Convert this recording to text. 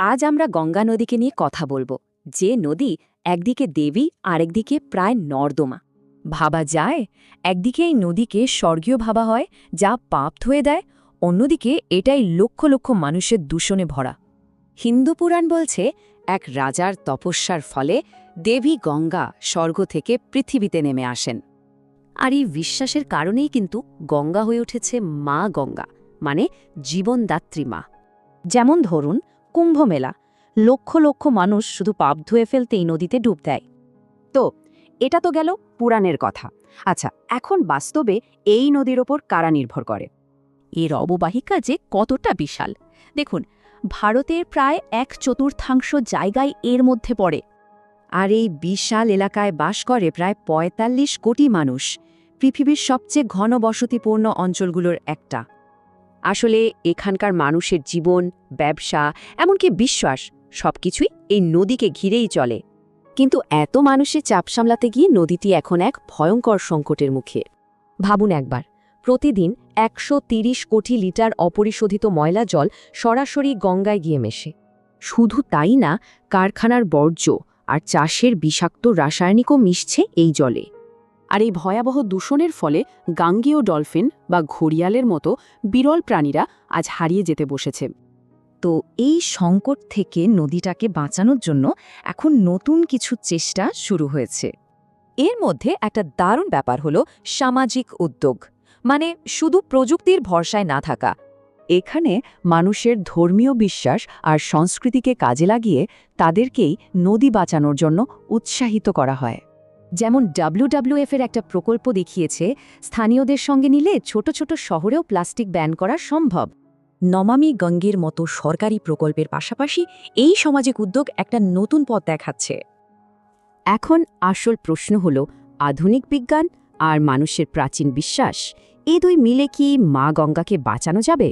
আজ আমরা গঙ্গা নদীকে নিয়ে কথা বলবো, যে নদী একদিকে দেবী আরেকদিকে প্রায় নর্দমা। ভাবা যায়, একদিকে এই নদীকে স্বর্গীয় ভাবা হয়, যা পাপ ধুয়ে দেয়, অন্যদিকে এটাই লক্ষ লক্ষ মানুষের দূষণে ভরা। হিন্দু পুরাণ বলছে, এক রাজার তপস্যার ফলে দেবী গঙ্গা স্বর্গ থেকে পৃথিবীতে নেমে আসেন। আর এই বিশ্বাসের কারণেই কিন্তু গঙ্গা হয়ে উঠেছে মা গঙ্গা, মানে জীবনদাত্রী মা। যেমন ধরুন কুম্ভমেলা, লক্ষ লক্ষ মানুষ শুধু পাপ ধুয়ে ফেলতে এই নদীতে ডুব দেয়। তো এটা তো গেল পুরাণের কথা। আচ্ছা, এখন বাস্তবে এই নদীর ওপর কারা নির্ভর করে? এর অববাহিকা যে কতটা বিশাল দেখুন, ভারতের প্রায় 1/4 জায়গায় এর মধ্যে পড়ে। আর এই বিশাল এলাকায় বাস করে প্রায় ৪৫ কোটি মানুষ, পৃথিবীর সবচেয়ে ঘনবসতিপূর্ণ অঞ্চলগুলোর একটা। আসলে এখানকার মানুষের জীবন, ব্যবসা, এমনকি বিশ্বাস সবকিছুই এই নদীকে ঘিরেই চলে। কিন্তু এত মানুষের চাপ সামলাতে গিয়ে নদীটি এখন এক ভয়ঙ্কর সংকটের মুখে। ভাবুন একবার, প্রতিদিন ১৩০ কোটি লিটার অপরিশোধিত ময়লা জল সরাসরি গঙ্গায় গিয়ে মেশে। শুধু তাই না, কারখানার বর্জ্য আর চাষের বিষাক্ত রাসায়নিকও মিশছে এই জলে। আর এই ভয়াবহ দূষণের ফলে গাঙ্গেয় ডলফিন বা ঘড়িয়ালের মতো বিরল প্রাণীরা আজ হারিয়ে যেতে বসেছে। তো এই সংকট থেকে নদীটাকে বাঁচানোর জন্য এখন নতুন কিছু চেষ্টা শুরু হয়েছে। এর মধ্যে একটা দারুণ ব্যাপার হলো সামাজিক উদ্যোগ, মানে শুধু প্রযুক্তির ভরসায় না থাকা। এখানে মানুষের ধর্মীয় বিশ্বাস আর সংস্কৃতিকে কাজে লাগিয়ে তাদেরকেই নদী বাঁচানোর জন্য উৎসাহিত করা হয়। যেমন WWF এর একটা প্রকল্প দেখিয়েছে, স্থানীয়দের সঙ্গে নিলে ছোট ছোট শহরেও প্লাস্টিক ব্যান করা সম্ভব। নমামি গঙ্গের মতো সরকারি প্রকল্পের পাশাপাশি এই সামাজিক উদ্যোগ একটা নতুন পথ দেখাচ্ছে। এখন আসল প্রশ্ন হল, আধুনিক বিজ্ঞান আর মানুষের প্রাচীন বিশ্বাস, এই দুই মিলে কি মা গঙ্গাকে বাঁচানো যাবে?